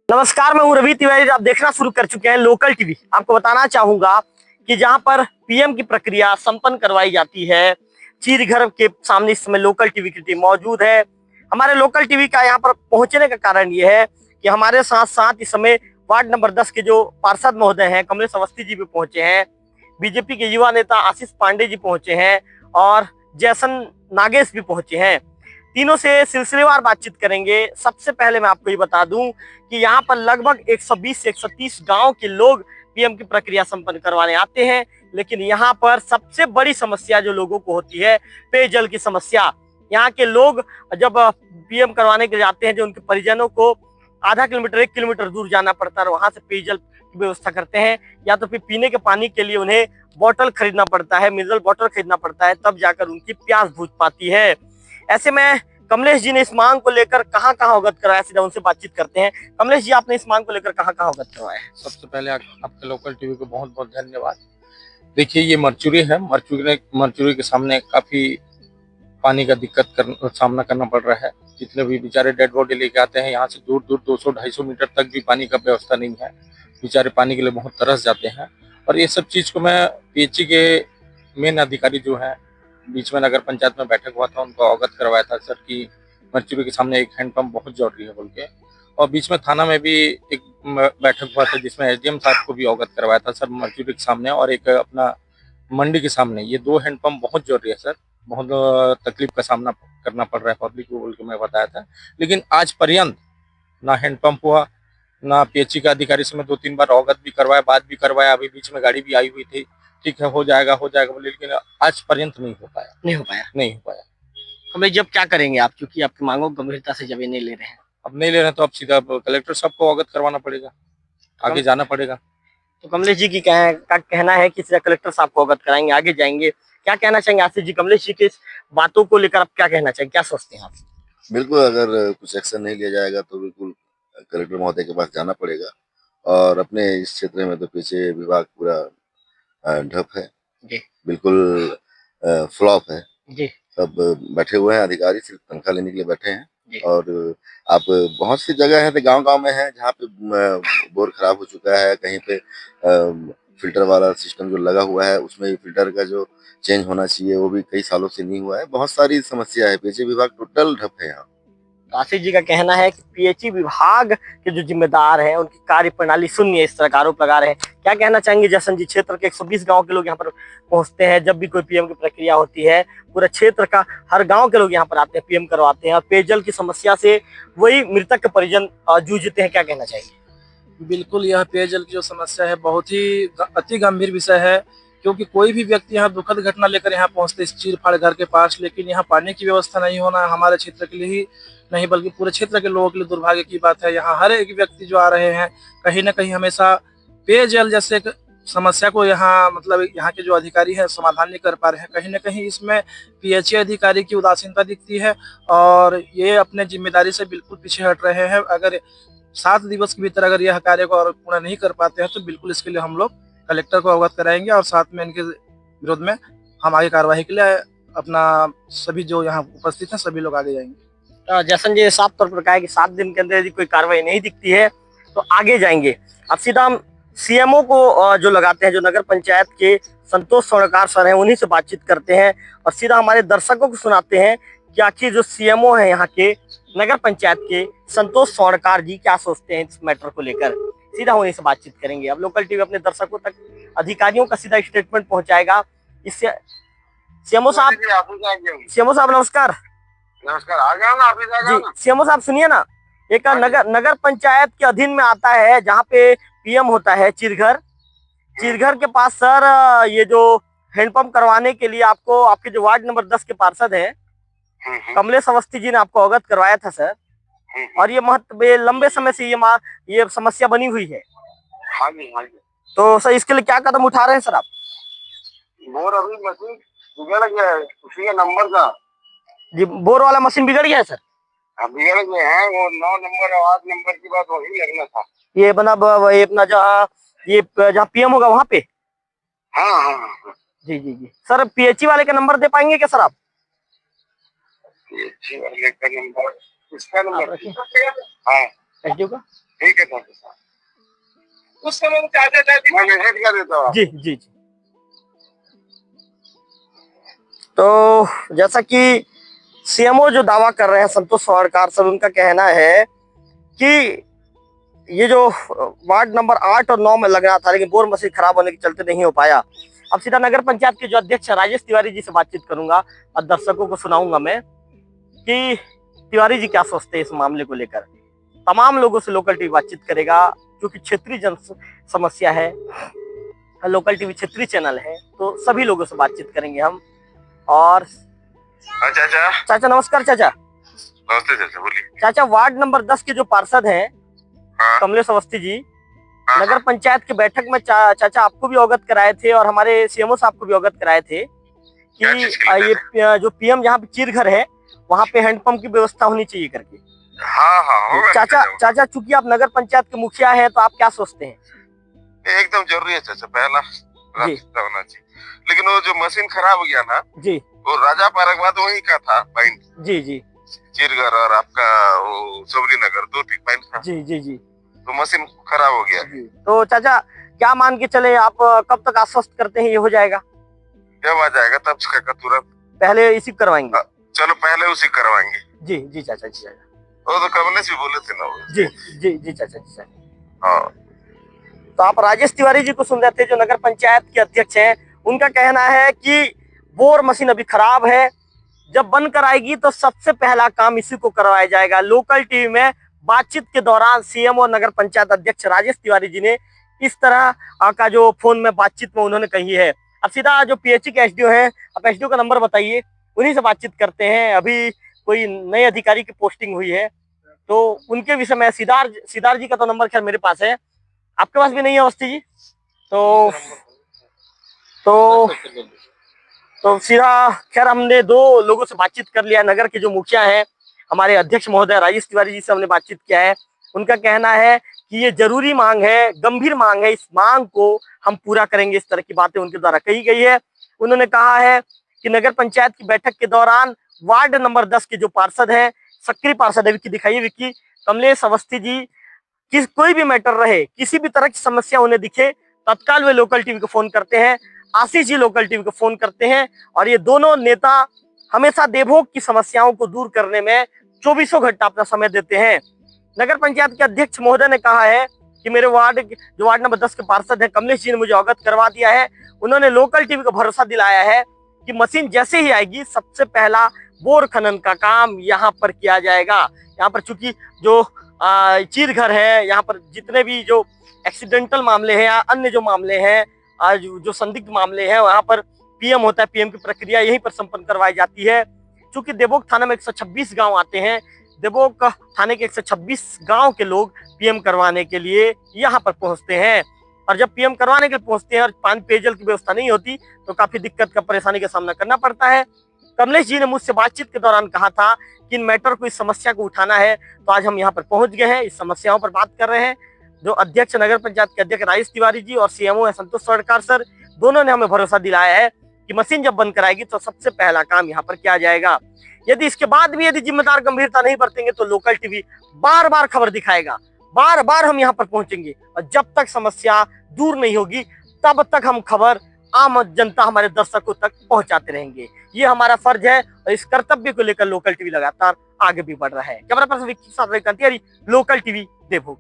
नमस्कार, मैं हूं रवि तिवारी। आप देखना शुरू कर चुके हैं लोकल टीवी। आपको बताना चाहूंगा कि जहां पर पीएम की प्रक्रिया संपन्न करवाई जाती है, चीरघर के सामने इस समय लोकल टीवी की टीम मौजूद है। हमारे लोकल टीवी का यहां पर पहुंचने का कारण यह है कि हमारे साथ साथ इस समय वार्ड नंबर 10 के जो पार्षद महोदय हैं, कमलेश अवस्थी जी भी पहुंचे हैं, बीजेपी के युवा नेता आशीष पांडे जी पहुंचे हैं और जयसन नागेश भी पहुंचे हैं। तीनों से सिलसिलेवार बातचीत करेंगे। सबसे पहले मैं आपको ये बता दूं कि यहाँ पर लगभग 120 से 130 गांव के लोग पीएम की प्रक्रिया संपन्न करवाने आते हैं, लेकिन यहाँ पर सबसे बड़ी समस्या जो लोगों को होती है, पेयजल की समस्या। यहाँ के लोग जब पीएम करवाने के जाते हैं, जो उनके परिजनों को आधा किलोमीटर 1 किलोमीटर दूर जाना पड़ता है, वहां से पेयजल की व्यवस्था करते हैं, या तो फिर पीने के पानी के लिए उन्हें बोतल खरीदना पड़ता है, मिनरल वाटर खरीदना पड़ता है, तब जाकर उनकी प्यास बुझ पाती है। ऐसे में कमलेश जी ने इस मांग को लेकर कहां अवगत कराया, सीधा उनसे बातचीत करते हैं। कमलेश जी, आपने इस मांग को लेकर कहां अवगत करवाया है? सबसे पहले आपके लोकल टीवी को बहुत बहुत धन्यवाद। देखिए, ये मरचुरी है। मरचुरी के सामने काफी पानी का सामना करना पड़ रहा है। जितने भी बेचारे डेड बॉडी लेके आते हैं, यहाँ से दूर 200-250 मीटर तक भी पानी का व्यवस्था नहीं है। बेचारे पानी के लिए बहुत तरस जाते हैं। और ये सब चीज को मैं पीएचई के मेन अधिकारी जो है, बीच में नगर पंचायत में बैठक हुआ था, उनको अवगत करवाया था सर कि मरचुरी के सामने एक हैंडपंप बहुत जरूरी है बोल के। और बीच में थाना में भी एक बैठक हुआ था, जिसमें एसडीएम साहब को भी अवगत करवाया था सर, मरचुरी के सामने और एक अपना मंडी के सामने। ये 2 हैंडपंप बहुत जरूरी है सर। बहुत तकलीफ का सामना करना पड़ रहा है पब्लिक को बोल के मैं बताया था। लेकिन आज पर्यंत ना हैंडपंप हुआ, ना पीएचई का अधिकारी से मैं 2-3 बार अवगत भी करवाया, बात भी करवाया। अभी बीच में गाड़ी भी आई हुई थी, ठीक है हो जाएगा बोले, लेकिन आज पर्यंत नहीं हो पाया। कमलेश जी, अब क्या करेंगे आप, क्योंकि आपकी मांगों को गंभीरता से जब ये नहीं ले रहे हैं? अब नहीं ले रहे तो अब सीधा कलेक्टर साहब को अवगत करवाना पड़ेगा, आगे जाना पड़ेगा। तो कमलेश जी का कहना है कि सीधा कलेक्टर साहब को अवगत कराएंगे, आगे जाएंगे। क्या कहना चाहेंगे आशीष जी? कमलेश जी की इस बातों को लेकर आप क्या कहना चाहेंगे, क्या सोचते हैं आप? बिल्कुल, अगर कुछ एक्शन नहीं लिया जाएगा तो बिल्कुल कलेक्टर महोदय के पास जाना पड़ेगा। और अपने इस क्षेत्र में तो पीछे विभाग पूरा ढप है जी, बिल्कुल फ्लॉप है जी। सब बैठे हुए हैं अधिकारी, सिर्फ तनख्वाह लेने के लिए बैठे हैं। और आप बहुत सी जगह है तो गांव में है जहाँ पे बोर खराब हो चुका है, कहीं पे फिल्टर वाला सिस्टम जो लगा हुआ है उसमें फिल्टर का जो चेंज होना चाहिए वो भी कई सालों से नहीं हुआ है। बहुत सारी समस्या है, पीछे विभाग टोटल ठप है यहाँ। आशीष जी का कहना है कि पीएचई विभाग के जो जिम्मेदार हैं उनकी कार्य प्रणाली शून्य, इस तरह का आरोप लगा रहे हैं। क्या कहना चाहेंगे जयसन जी? क्षेत्र के 120 गांव के लोग यहाँ पर पहुंचते हैं, जब भी कोई पीएम की प्रक्रिया होती है, पूरे क्षेत्र का हर गांव के लोग यहाँ पर आते हैं, पीएम करवाते हैं, और पेयजल की समस्या से वही मृतक के परिजन जूझते हैं। क्या कहना चाहिए? बिल्कुल, यह पेयजल की जो समस्या है बहुत ही अति गंभीर विषय है, क्योंकि कोई भी व्यक्ति यहाँ दुखद घटना लेकर यहाँ पहुँचते इस चीरफाड़ घर के पास, लेकिन यहाँ पानी की व्यवस्था नहीं होना हमारे क्षेत्र के लिए ही नहीं बल्कि पूरे क्षेत्र के लोगों के लिए दुर्भाग्य की बात है। यहाँ हर एक व्यक्ति जो आ रहे हैं, कहीं ना कहीं हमेशा पेयजल जैसे समस्या को यहाँ यहाँ के जो अधिकारी है समाधान नहीं कर पा रहे हैं। कहीं ना कहीं इसमें पीएचई अधिकारी की उदासीनता दिखती है और ये अपने जिम्मेदारी से बिल्कुल पीछे हट रहे हैं। अगर 7 दिवस के भीतर अगर यह कार्य को पूरा नहीं कर पाते हैं तो बिल्कुल इसके लिए हम लोग कलेक्टर को अवगत कराएंगे और साथ में इनके विरोध में हम आगे कार्यवाही के लिए अपना सभी जो यहाँ उपस्थित हैं सभी लोग आगे जाएंगे। जयसन जी साफ तौर पर कहा है कि 7 दिन के अंदर यदि कोई कार्रवाई नहीं दिखती है तो आगे जाएंगे। अब सीधा हम सीएमओ को जो लगाते हैं, जो नगर पंचायत के संतोष स्वर्णकार सर हैं, उन्हीं से बातचीत करते हैं और सीधा हमारे दर्शकों को सुनाते हैं कि आखिर जो सीएमओ है यहाँ के नगर पंचायत के संतोष स्वर्णकार जी क्या सोचते हैं इस मैटर को लेकर। सीधा उन्हीं से बातचीत करेंगे। अब लोकल टीवी अपने दर्शकों तक अधिकारियों का सीधा स्टेटमेंट पहुंचाएगा। इससे सीएमओ साहब नमस्कार। नमस्कार, आ गया ना ऑफिस आ गया ना? सीएमओ साहब सुनिए ना, एक नगर पंचायत के अधीन में आता है जहाँ पे पीएम होता है, चीरघर के पास सर, ये जो हैंडपंप करवाने के लिए आपको आपके जो वार्ड नंबर 10 के पार्षद हैं कमलेश अवस्थी जी ने आपको अवगत करवाया था सर। और ये लंबे समय से ये समस्या बनी हुई है। हाँ जी, हाँ जी। तो सर इसके लिए क्या कदम उठा रहे हैं सर आप? बोर अभी मशीन बिगड़ गया है, उसी का नंबर का जी, बोर वाला मशीन बिगड़ गया है सर? हाँ, बिगड़ गए हैं। वो 9 नंबर और 8 नंबर की बात वही लगना था। ये अपना जहाँ पीएम होगा वहाँ पे? हाँ। जी सर, पीएचई वाले का नंबर दे पाएंगे क्या सर आप? पीएचई वाले का नंबर, इसका नंबर? हाँ, एसडीओ का ठीक है डॉक्टर साहब, उस समय मैं विजिट कर देता हूँ। जी जी जी। तो जैसा कि सीएमओ जो दावा कर रहे हैं संतोष सरकार सर, उनका कहना है कि ये जो वार्ड नंबर 8 और 9 में लग रहा था, लेकिन बोर मशीन खराब होने के चलते नहीं हो पाया। अब सीधा नगर पंचायत के जो अध्यक्ष राजेश तिवारी जी से बातचीत करूंगा और दर्शकों को सुनाऊंगा मैं कि तिवारी जी क्या सोचते हैं इस मामले को लेकर। तमाम लोगों से लोकल टीवी बातचीत करेगा, क्योंकि क्षेत्रीय जन समस्या है, लोकल टीवी क्षेत्रीय चैनल है, तो सभी लोगों से बातचीत करेंगे हम। और चाचा नमस्कार। चाचा नमस्ते चाचा, बोलिए। चाचा, वार्ड नंबर 10 के जो पार्षद हैं कमलेश अवस्थी जी, नगर पंचायत की बैठक में चाचा आपको भी अवगत कराए थे और हमारे सीएमओ साहब को भी अवगत कराए थे कि ये जो पीएम जहाँ पे चीर घर है वहाँ पे हैंडपंप की व्यवस्था होनी चाहिए करके। हाँ चाचा चूंकि आप नगर पंचायत के मुखिया हैं, तो आप क्या सोचते हैं? एकदम जरूरी है चाचा, पहला रास्ता होना चाहिए। लेकिन वो जो मशीन खराब हो गया ना जी, वो राजा पार्क बाद वही का था पॉइंट। जी जी। चीरघर और आपका वो सबरी नगर 2-3 पॉइंट था। जी जी जी। तो मशीन खराब हो गया। तो चाचा क्या मान के चले, आप कब तक आश्वस्त करते हैं ये हो जाएगा? जब आ जाएगा तब का तुरंत पहले इसी करवाएंगे? चलो पहले उसी करवाएंगे। जी जी चाचा जी। वो तो कमलेश भी बोले थे ना वो। जी जी जी चाचा जी। हाँ, तो आप राजेश तिवारी जी को सुन रहे थे, जो नगर पंचायत के अध्यक्ष हैं। उनका कहना है कि बोर मशीन अभी खराब है, जब बंद कराएगी तो सबसे पहला काम इसी को करवाया जाएगा। लोकल टीवी में बातचीत के दौरान सीएम और नगर पंचायत अध्यक्ष राजेश तिवारी जी ने इस तरह का जो फोन में बातचीत में उन्होंने कही है। अब सीधा जो पीएचई के एसडीओ है, आप एसडीओ का नंबर बताइए, उन्हीं से बातचीत करते हैं। अभी कोई नए अधिकारी की पोस्टिंग हुई है, तो उनके विषय में सिदार जी का तो नंबर खैर मेरे पास है, आपके पास भी नहीं है अवस्थी जी? तो सीधा खैर हमने 2 लोगों से बातचीत कर लिया। नगर के जो मुखिया हैं, हमारे अध्यक्ष महोदय राजेश तिवारी जी से हमने बातचीत किया है। उनका कहना है कि ये जरूरी मांग है, गंभीर मांग है, इस मांग को हम पूरा करेंगे। इस तरह की बातें उनके द्वारा कही गई है। उन्होंने कहा है कि नगर पंचायत की बैठक के दौरान वार्ड नंबर 10 के जो पार्षद हैं, सक्रिय पार्षद है, विक्की दिखाइए विक्की, कमलेश अवस्थी जी, कोई भी मैटर रहे, किसी भी तरह की समस्या उन्हें दिखे, तत्काल वे लोकल टीवी को फोन करते हैं। आशीष जी लोकल टीवी को फोन करते हैं, और ये दोनों नेता हमेशा देवभोग की समस्याओं को दूर करने में 24 घंटा अपना समय देते हैं। नगर पंचायत के अध्यक्ष महोदय ने कहा है कि मेरे वार्ड नंबर 10 के पार्षद हैं कमलेश जी ने मुझे अवगत करवा दिया है। उन्होंने लोकल टीवी को भरोसा दिलाया है कि मशीन जैसे ही आएगी सबसे पहला बोर खनन का काम यहाँ पर किया जाएगा। यहाँ पर चूंकि जो चीर घर है, यहाँ पर जितने भी जो एक्सीडेंटल मामले हैं या अन्य जो मामले हैं, जो संदिग्ध मामले हैं, वहाँ पर पीएम होता है, पीएम की प्रक्रिया यहीं पर संपन्न करवाई जाती है। चूंकि देवोग थाना में 126 गांव आते हैं, देवोग थाने के 126 गांव के लोग पीएम करवाने के लिए यहाँ पर पहुंचते हैं, और जब पीएम करवाने के लिए पहुंचते हैं और पानी पेयजल की व्यवस्था नहीं होती तो काफी दिक्कत का परेशानी का सामना करना पड़ता है। कमलेश जी ने मुझसे बातचीत के दौरान कहा था कि इन मैटर को, इस समस्या को उठाना है, तो आज हम यहाँ पर पहुंच गए हैं, इस समस्याओं पर बात कर रहे हैं। जो अध्यक्ष नगर पंचायत के अध्यक्ष राजेश तिवारी जी और सीएमओ है संतोष सरकार सर, दोनों ने हमें भरोसा दिलाया है कि मशीन जब बंद कराएगी तो सबसे पहला काम यहाँ पर किया जाएगा। यदि इसके बाद भी यदि जिम्मेदार गंभीरता नहीं बरतेंगे तो लोकल टीवी बार बार खबर दिखाएगा, बार बार हम यहाँ पर पहुंचेंगे, और जब तक समस्या दूर नहीं होगी तब तक हम खबर आम जनता, हमारे दर्शकों तक पहुंचाते रहेंगे। ये हमारा फर्ज है, और इस कर्तव्य को लेकर लोकल टीवी लगातार आगे भी बढ़ रहा है। कैमरा पर्सन विक्की के साथ लोकल टीवी देवभोग।